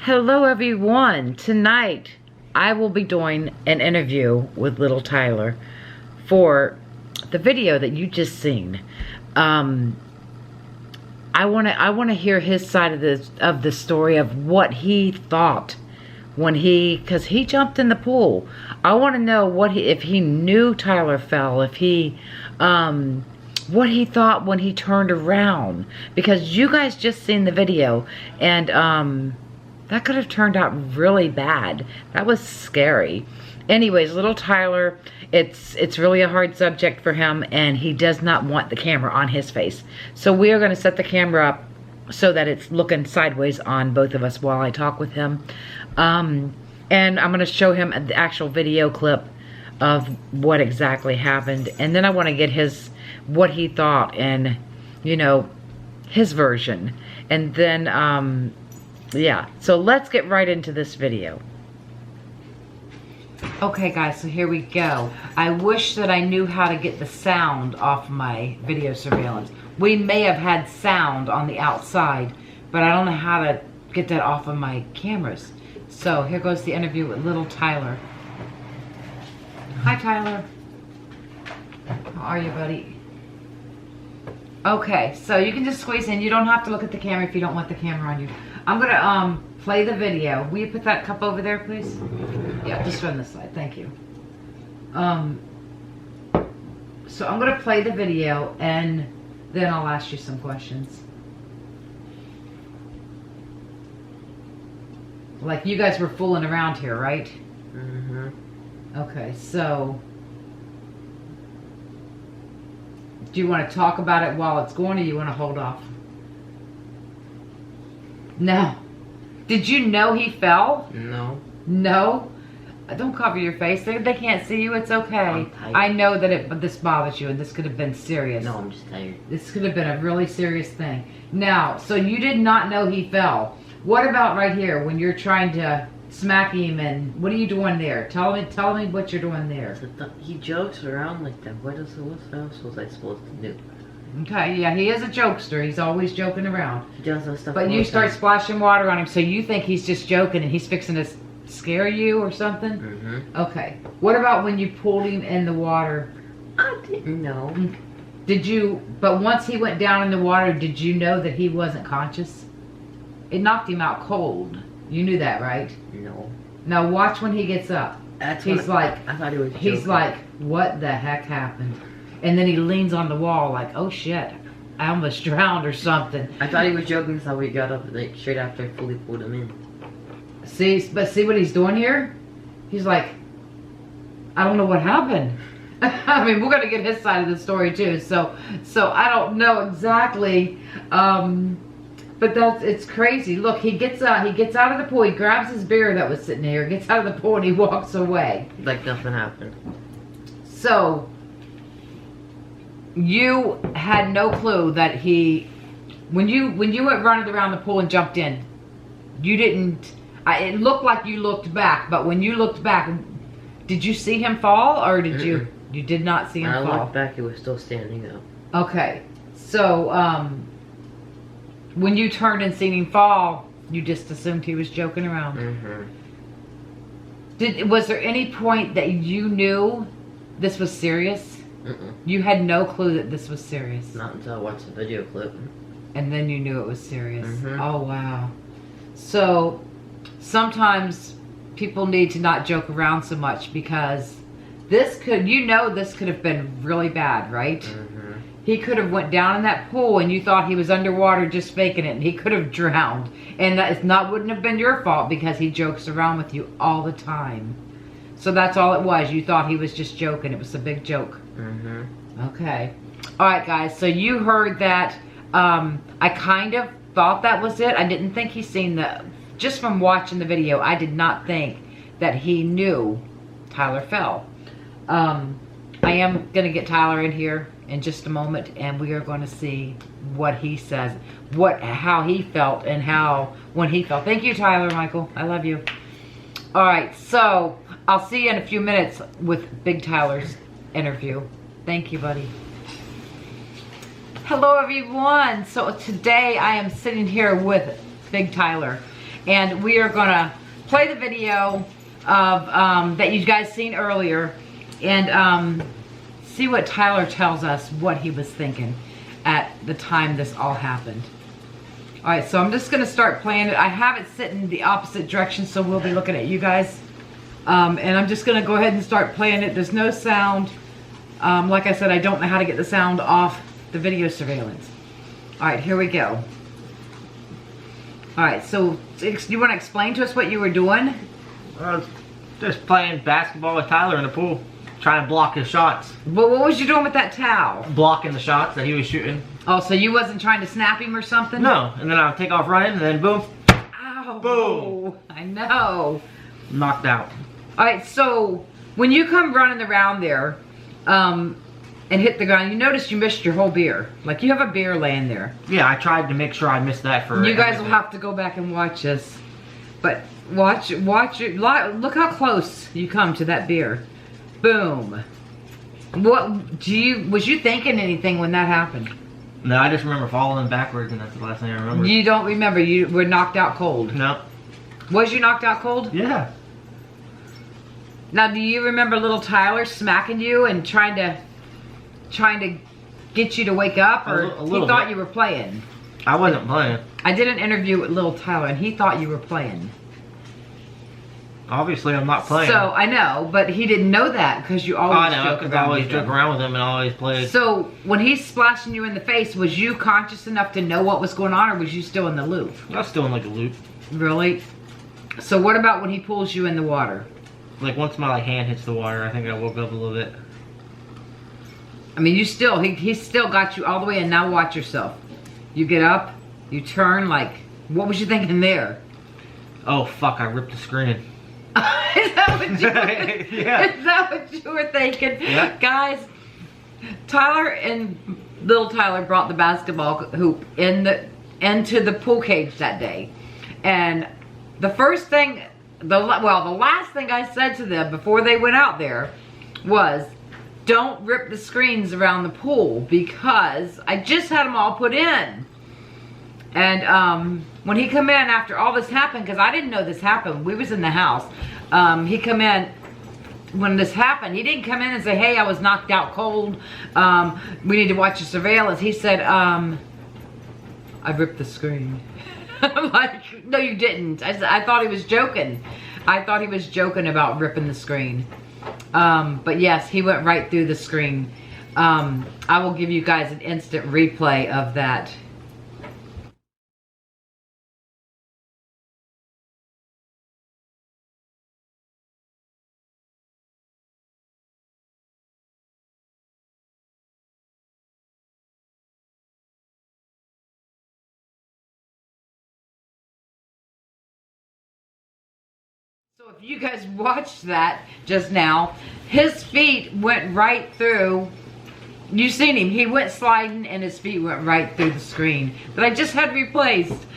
Hello everyone. Tonight I will be doing an interview with little Tyler for the video that you just seen. I want to hear his side of the story of what he thought when cuz he jumped in the pool. I want to know if he knew Tyler fell, if he what he thought when he turned around, because you guys just seen the video and that could have turned out really bad. That was scary. Anyways, little Tyler, it's really a hard subject for him, and he does not want the camera on his face. So we are going to set the camera up so that it's looking sideways on both of us while I talk with him. And I'm going to show him the actual video clip of what exactly happened. And then I want to get what he thought and, you know, his version. And then, yeah, so let's get right into this video. Okay guys, so here we go. I wish that I knew how to get the sound off my video surveillance. We may have had sound on the outside, but I don't know how to get that off of my cameras. So here goes the interview with little Tyler. Hi Tyler. How are you, buddy? Okay, so you can just squeeze in. You don't have to look at the camera if you don't want the camera on you. I'm gonna play the video. Will you put that cup over there, please? Yeah, just on this side. Thank you. So I'm gonna play the video and then I'll ask you some questions. Like, you guys were fooling around here, right? Mm-hmm. Okay, so do you want to talk about it while it's going, or you want to hold off? No. Did you know he fell? No. No? Don't cover your face. They can't see you. It's okay. I know that this bothers you, and this could have been serious. No, I'm just tired. This could have been a really serious thing. Now, so you did not know he fell. What about right here when you're trying to smack him, and what are you doing there? Tell me what you're doing there. He jokes around like that. What else was I supposed to do? Okay, yeah, he is a jokester. He's always joking around. He does that stuff. But you start splashing water on him, so you think he's just joking and he's fixing to scare you or something? Mm-hmm. Okay. What about when you pulled him in the water? I didn't know. Did you, but once he went down in the water, did you know that he wasn't conscious? It knocked him out cold. You knew that, right? No. Now watch when he gets up. He's like, I thought he was joking. He's like, what the heck happened? And then he leans on the wall like, oh shit, I almost drowned or something. I thought he was joking, so we got up like straight after I fully pulled him in. See what he's doing here? He's like, I don't know what happened. I mean, we're gonna get his side of the story too. So I don't know exactly, but it's crazy. Look, he gets out of the pool. He grabs his beer that was sitting there, gets out of the pool, and he walks away like nothing happened. So you had no clue that when you went running around the pool and jumped in, you didn't. It looked like you looked back, but when you looked back, did you see him fall, or did you did not see him fall? When I looked back, he was still standing up. Okay, so when you turned and seen him fall, you just assumed he was joking around. Mm-hmm. Was there any point that you knew this was serious? You had no clue that this was serious? Not until I watched the video clip. And then you knew it was serious. Mm-hmm. Oh, wow. So sometimes people need to not joke around so much, because this could have been really bad, right? Mm-hmm. He could have went down in that pool and you thought he was underwater just faking it, and he could have drowned. And that wouldn't have been your fault, because he jokes around with you all the time. So that's all it was. You thought he was just joking. It was a big joke. Mm-hmm. Okay. All right, guys. So you heard that. I kind of thought that was it. I didn't think he seen just from watching the video, I did not think that he knew Tyler fell. I am going to get Tyler in here in just a moment, and we are going to see what he says, how he felt, and when he felt. Thank you, Tyler, Michael. I love you. All right, so I'll see you in a few minutes with Big Tyler's interview. Thank you, buddy. Hello, everyone. So today I am sitting here with Big Tyler, and we are gonna play the video of that you guys seen earlier, and see what Tyler tells us what he was thinking at the time this all happened. All right, so I'm just gonna start playing it. I have it sitting the opposite direction, so we'll be looking at you guys. And I'm just gonna go ahead and start playing it. There's no sound. Like I said, I don't know how to get the sound off the video surveillance. All right, here we go. All right, so you wanna explain to us what you were doing? I was just playing basketball with Tyler in the pool, trying to block his shots. But what was you doing with that towel? Blocking the shots that he was shooting. Oh, so you wasn't trying to snap him or something? No, and then I would take off running, and then boom. Ow. Boom. I know. Knocked out. All right, so when you come running around there and hit the ground, you notice you missed your whole beer. Like, you have a beer laying there. Yeah, I tried to make sure I missed that for You guys will have to go back and watch this. But watch it. Look how close you come to that beer. Boom. Was you thinking anything when that happened? No, I just remember falling backwards, and that's the last thing I remember. You don't remember? You were knocked out cold. No. Was you knocked out cold? Yeah. Now, do you remember little Tyler smacking you and trying to get you to wake up, or he thought you were playing? I wasn't playing. I did an interview with little Tyler, and he thought you were playing. Obviously, I'm not playing. So I know, but he didn't know that because you always joke around. I always joke around with him and always played. So when he's splashing you in the face, was you conscious enough to know what was going on, or was you still in the loop? I was still in like a loop. Really? So what about when he pulls you in the water? Like once my hand hits the water, I think I woke up a little bit. I mean, he still got you all the way in. Now watch yourself. You get up, you turn. Like, what was you thinking there? Oh fuck! I ripped the screen. Is that what you were, yeah. Is that what you were thinking? Yeah. Guys, Tyler and little Tyler brought the basketball hoop into the pool cage that day. And the first thing, the last thing I said to them before they went out there was, don't rip the screens around the pool, because I just had them all put in. And when he come in after all this happened, because I didn't know this happened, we was in the house. He come in when this happened. He didn't come in and say, hey, I was knocked out cold. We need to watch the surveillance. He said, I ripped the screen. I'm like, no, you didn't. I thought he was joking. I thought he was joking about ripping the screen. But yes, he went right through the screen. I will give you guys an instant replay of that. So if you guys watched that just now, his feet went right through. You seen him. He went sliding and his feet went right through the screen that I just had replaced.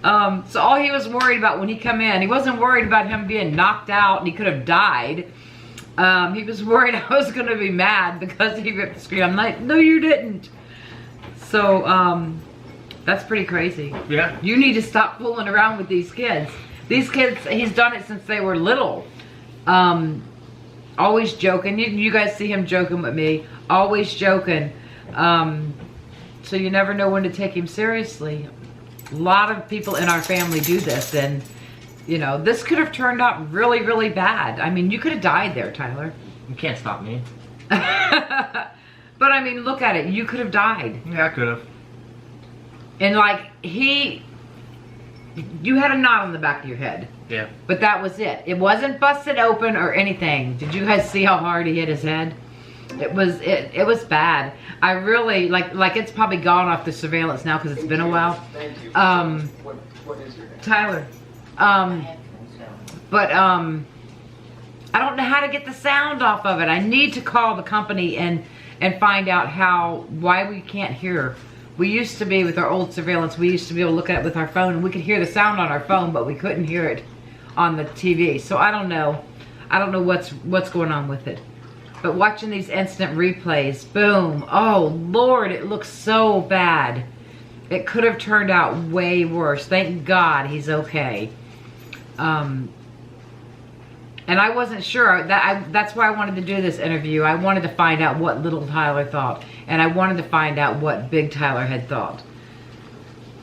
So all he was worried about when he come in, he wasn't worried about him being knocked out and he could have died. He was worried I was going to be mad because he ripped the screen. I'm like, no, you didn't. So that's pretty crazy. Yeah. You need to stop fooling around with these kids. These kids, he's done it since they were little. Always joking. You guys see him joking with me. Always joking. So you never know when to take him seriously. A lot of people in our family do this, and you know, this could have turned out really, really bad. I mean, you could have died there, Tyler. You can't stop me. But I mean, look at it. You could have died. Yeah, I could have. And like, you had a knot on the back of your head. Yeah. But that was it. It wasn't busted open or anything. Did you guys see how hard he hit his head? It was bad. I really, like it's probably gone off the surveillance now because it's been a while. Thank you. What is your name? Tyler. But I don't know how to get the sound off of it. I need to call the company and find out why we can't hear. We used to be, with our old surveillance, we used to be able to look at it with our phone and we could hear the sound on our phone, but we couldn't hear it on the TV. So I don't know. I don't know what's going on with it. But watching these instant replays, boom. Oh Lord, it looks so bad. It could have turned out way worse. Thank God he's okay. And I wasn't sure. That's why I wanted to do this interview. I wanted to find out what little Tyler thought. And I wanted to find out what big Tyler had thought.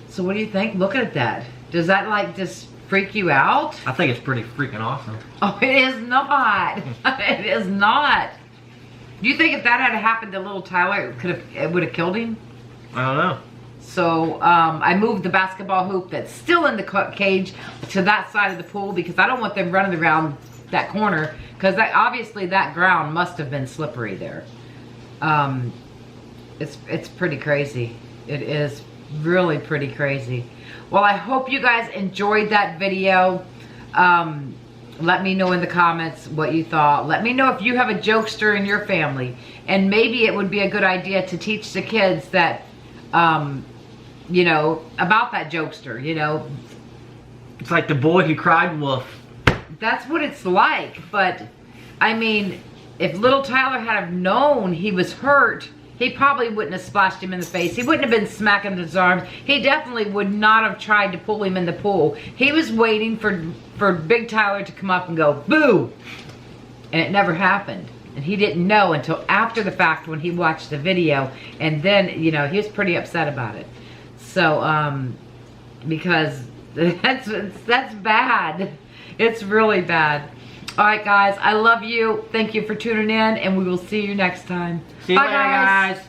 So what do you think? Look at that. Does that like just freak you out? I think it's pretty freaking awesome. Oh, it is not. It is not. Do you think if that had happened to little Tyler, it would have killed him? I don't know. So I moved the basketball hoop that's still in the cage to that side of the pool because I don't want them running around that corner, because obviously that ground must have been slippery there. It's pretty crazy. It is really pretty crazy. Well, I hope you guys enjoyed that video. Let me know in the comments what you thought. Let me know if you have a jokester in your family, and maybe it would be a good idea to teach the kids that you know, about that jokester, you know. It's like the boy who cried wolf. That's what it's like. But I mean, if little Tyler had have known he was hurt, he probably wouldn't have splashed him in the face. He wouldn't have been smacking his arms. He definitely would not have tried to pull him in the pool. He was waiting for big Tyler to come up and go, boo! And it never happened. And he didn't know until after the fact when he watched the video. And then, you know, he was pretty upset about it. So, because that's bad. It's really bad. All right, guys. I love you. Thank you for tuning in, and we will see you next time. See you Bye, later, guys.